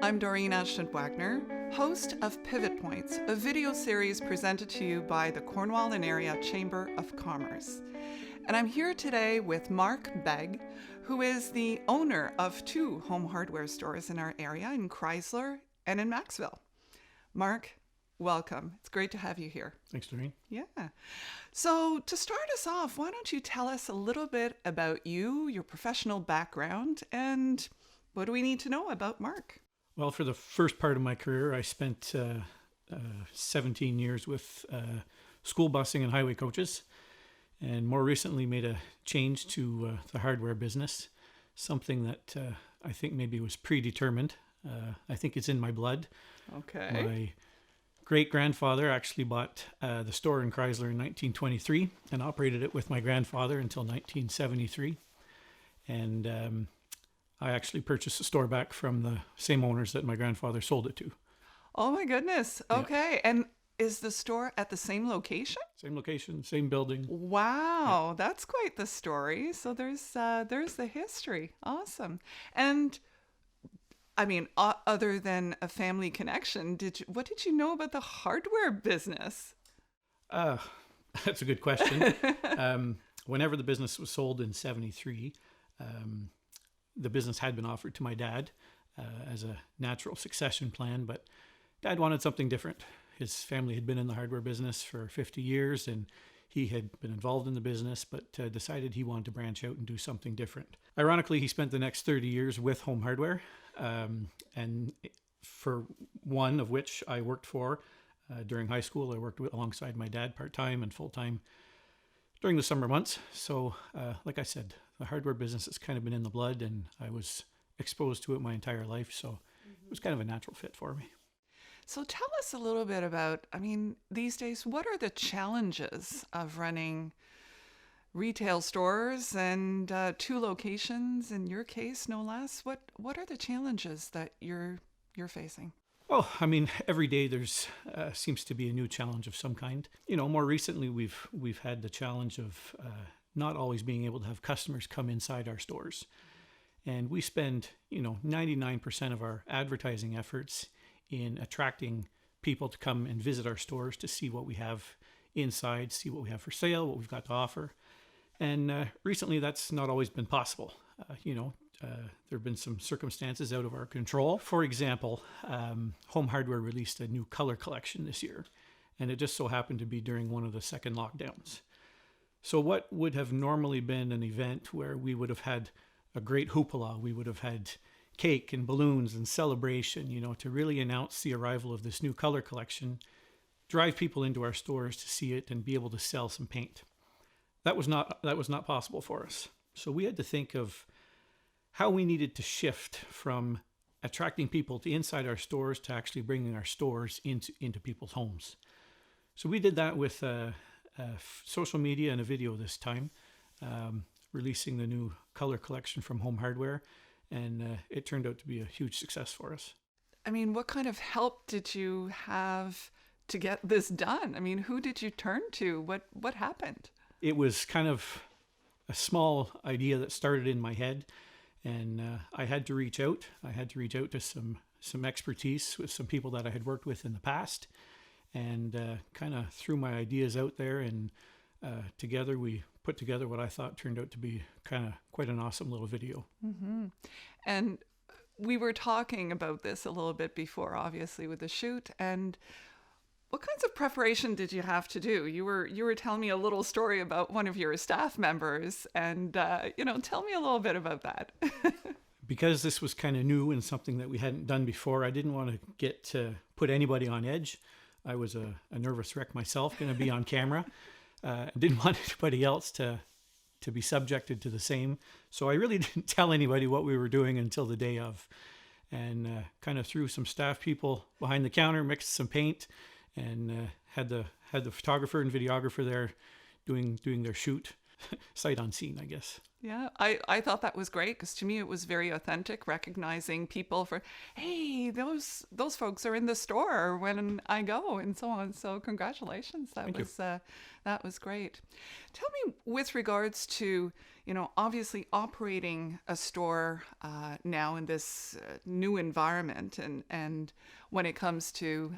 I'm Doreen Ashton-Wagner, host of Pivot Points, a video series presented to you by the Cornwall and Area Chamber of Commerce. And I'm here today with Mark Begg, who is the owner of two home hardware stores in our area, in Crysler and in Maxville. Mark, welcome. It's great to have you here. Thanks, Doreen. Yeah. So to start us off, why don't you tell us a little bit about you, your professional background, and what do we need to know about Mark? Well, for the first part of my career, I spent 17 years with school busing and highway coaches, and more recently made a change to the hardware business, something that I think maybe was predetermined. I think it's in my blood. Okay. My great-grandfather actually bought the store in Crysler in 1923 and operated it with my grandfather until 1973. And I actually purchased the store back from the same owners that my grandfather sold it to. Oh my goodness. Okay. Yeah. And is the store at the same location? Same location, same building. Wow, yeah. That's quite the story. So there's the history. Awesome. And I mean, other than a family connection, what did you know about the hardware business? That's a good question. Whenever the business was sold in 73, the business had been offered to my dad as a natural succession plan, but Dad wanted something different. His family had been in the hardware business for 50 years, and he had been involved in the business, but decided he wanted to branch out and do something different. Ironically, he spent the next 30 years with home hardware, and for one of which I worked for during high school. I worked alongside my dad part-time and full-time during the summer months. So like I said, the hardware business has kind of been in the blood, and I was exposed to it my entire life. So it was kind of a natural fit for me. So tell us a little bit about, I mean, these days, what are the challenges of running retail stores and two locations, in your case, no less? What are the challenges that you're facing? Well, I mean, every day there's seems to be a new challenge of some kind. You know, more recently we've had the challenge of not always being able to have customers come inside our stores. And we spend, 99% of our advertising efforts in attracting people to come and visit our stores to see what we have inside, see what we have for sale, what we've got to offer. And recently that's not always been possible. There have been some circumstances out of our control. For example, Home Hardware released a new color collection this year, and it just so happened to be during one of the second lockdowns. So what would have normally been an event where we would have had a great hoopla, we would have had cake and balloons and celebration, to really announce the arrival of this new color collection, drive people into our stores to see it and be able to sell some paint. That was not possible for us. So we had to think of how we needed to shift from attracting people to inside our stores to actually bringing our stores into people's homes. So we did that with social media and a video this time, releasing the new color collection from Home Hardware, and it turned out to be a huge success for us. I mean, what kind of help did you have to get this done? I mean, who did you turn to? What happened? It was kind of a small idea that started in my head, and I had to reach out. I had to reach out to some expertise with some people that I had worked with in the past, and kind of threw my ideas out there, and together we put together what I thought turned out to be kind of quite an awesome little video. Mm-hmm. And we were talking about this a little bit before, obviously, with the shoot. And what kinds of preparation did you have to do? You were telling me a little story about one of your staff members, and tell me a little bit about that. Because this was kind of new and something that we hadn't done before, I didn't want to put anybody on edge. I was a nervous wreck myself, going to be on camera. I didn't want anybody else to be subjected to the same. So I really didn't tell anybody what we were doing until the day of, and kind of threw some staff people behind the counter, mixed some paint, and had the photographer and videographer there doing their shoot. sight unseen, I guess. Yeah, I thought that was great because to me it was very authentic, recognizing people for, hey, those folks are in the store when I go and so on. So congratulations, that was great. Tell me, with regards to, obviously operating a store now in this new environment, and when it comes to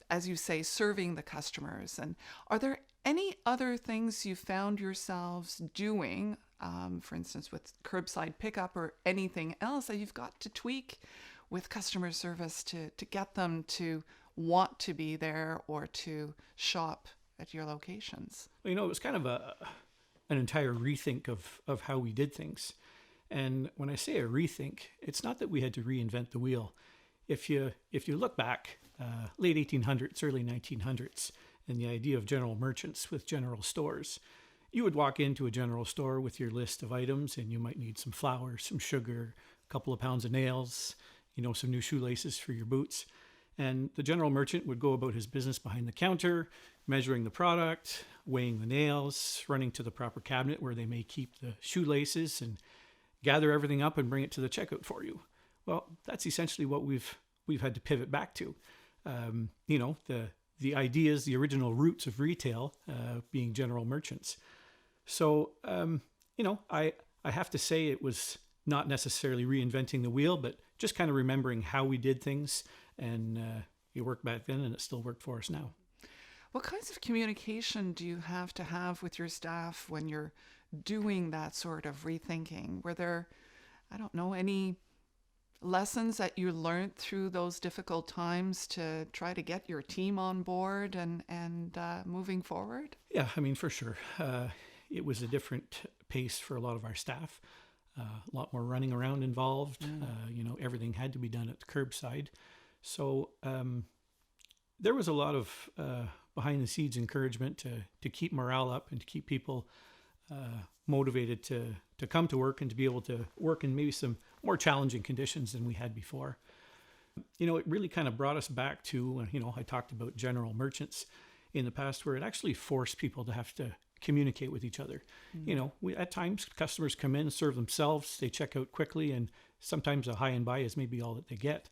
as you say, serving the customers. And are there any other things you found yourselves doing, for instance, with curbside pickup or anything else that you've got to tweak with customer service to get them to want to be there or to shop at your locations? Well, it was kind of an entire rethink of how we did things. And when I say a rethink, it's not that we had to reinvent the wheel. If you look back, late 1800s, early 1900s, and the idea of general merchants with general stores, you would walk into a general store with your list of items, and you might need some flour, some sugar, a couple of pounds of nails, some new shoelaces for your boots. And the general merchant would go about his business behind the counter, measuring the product, weighing the nails, running to the proper cabinet where they may keep the shoelaces, and gather everything up and bring it to the checkout for you. Well, that's essentially what we've had to pivot back to. The ideas, the original roots of retail being general merchants. So, I have to say it was not necessarily reinventing the wheel, but just kind of remembering how we did things. And it worked back then, and it still worked for us now. What kinds of communication do you have to have with your staff when you're doing that sort of rethinking? Were there, any lessons that you learned through those difficult times to try to get your team on board and moving forward? Yeah, for sure. It was a different pace for a lot of our staff. A lot more running around involved. Everything had to be done at the curbside. So there was a lot of behind the scenes encouragement to keep morale up and to keep people motivated to come to work and to be able to work in maybe some more challenging conditions than we had before. It really kind of brought us back to, I talked about general merchants in the past where it actually forced people to have to communicate with each other. Mm-hmm. At times customers come in, serve themselves, they check out quickly, and sometimes a high and buy is maybe all that they get.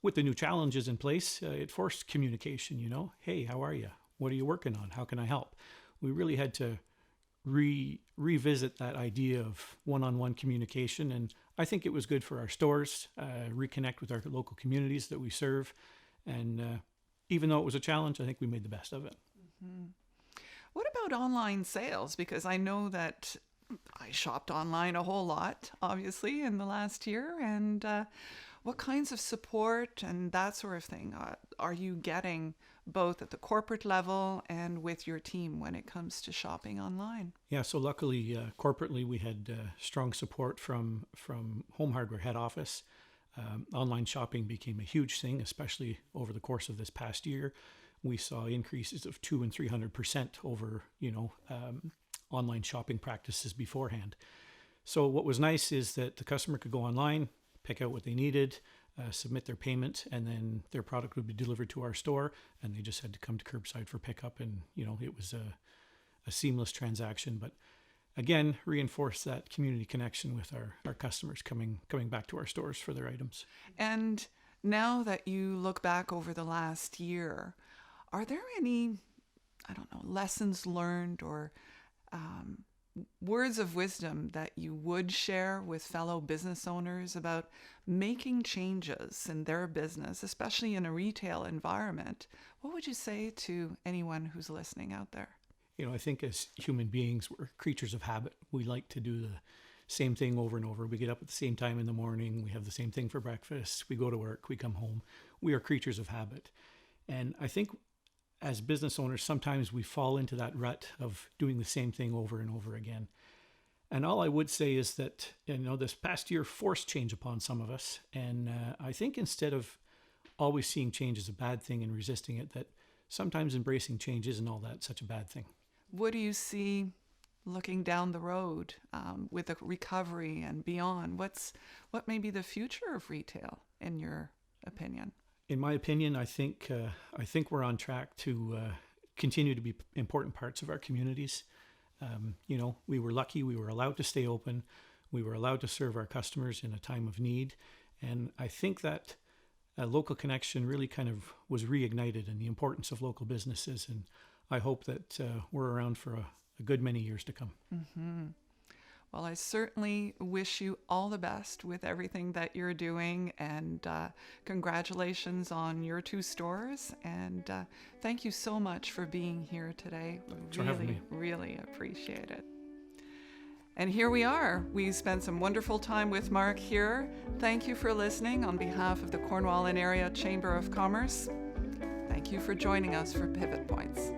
With the new challenges in place, it forced communication, hey, how are you? What are you working on? How can I help? We really had to revisit that idea of one-on-one communication, and I think it was good for our stores, reconnect with our local communities that we serve, and even though it was a challenge, I think we made the best of it. Mm-hmm. What about online sales? Because I know that I shopped online a whole lot, obviously, in the last year, and what kinds of support and that sort of thing are you getting both at the corporate level and with your team when it comes to shopping online? Yeah, so luckily, corporately, we had strong support from Home Hardware head office. Online shopping became a huge thing, especially over the course of this past year. We saw increases of 200% and 300% over, online shopping practices beforehand. So what was nice is that the customer could go online, pick out what they needed, submit their payment, and then their product would be delivered to our store, and they just had to come to curbside for pickup, and it was a seamless transaction. But again, reinforce that community connection with our customers coming back to our stores for their items. And now that you look back over the last year, are there any, lessons learned or words of wisdom that you would share with fellow business owners about making changes in their business, especially in a retail environment? What would you say to anyone who's listening out there? I think as human beings, we're creatures of habit. We like to do the same thing over and over. We get up at the same time in the morning. We have the same thing for breakfast. We go to work. We come home. We are creatures of habit. And I think as business owners, sometimes we fall into that rut of doing the same thing over and over again. And all I would say is that, this past year forced change upon some of us. And I think instead of always seeing change as a bad thing and resisting it, that sometimes embracing change isn't all that such a bad thing. What do you see looking down the road with the recovery and beyond? What may be the future of retail, in your opinion? In my opinion, I think we're on track to continue to be important parts of our communities. We were lucky. We were allowed to stay open. We were allowed to serve our customers in a time of need. And I think that local connection really kind of was reignited in the importance of local businesses. And I hope that we're around for a good many years to come. Mm-hmm. Well, I certainly wish you all the best with everything that you're doing, and congratulations on your 2 stores. And thank you so much for being here today. Thanks for having me. Really appreciate it. And here we are. We spent some wonderful time with Mark here. Thank you for listening on behalf of the Cornwall and Area Chamber of Commerce. Thank you for joining us for Pivot Points.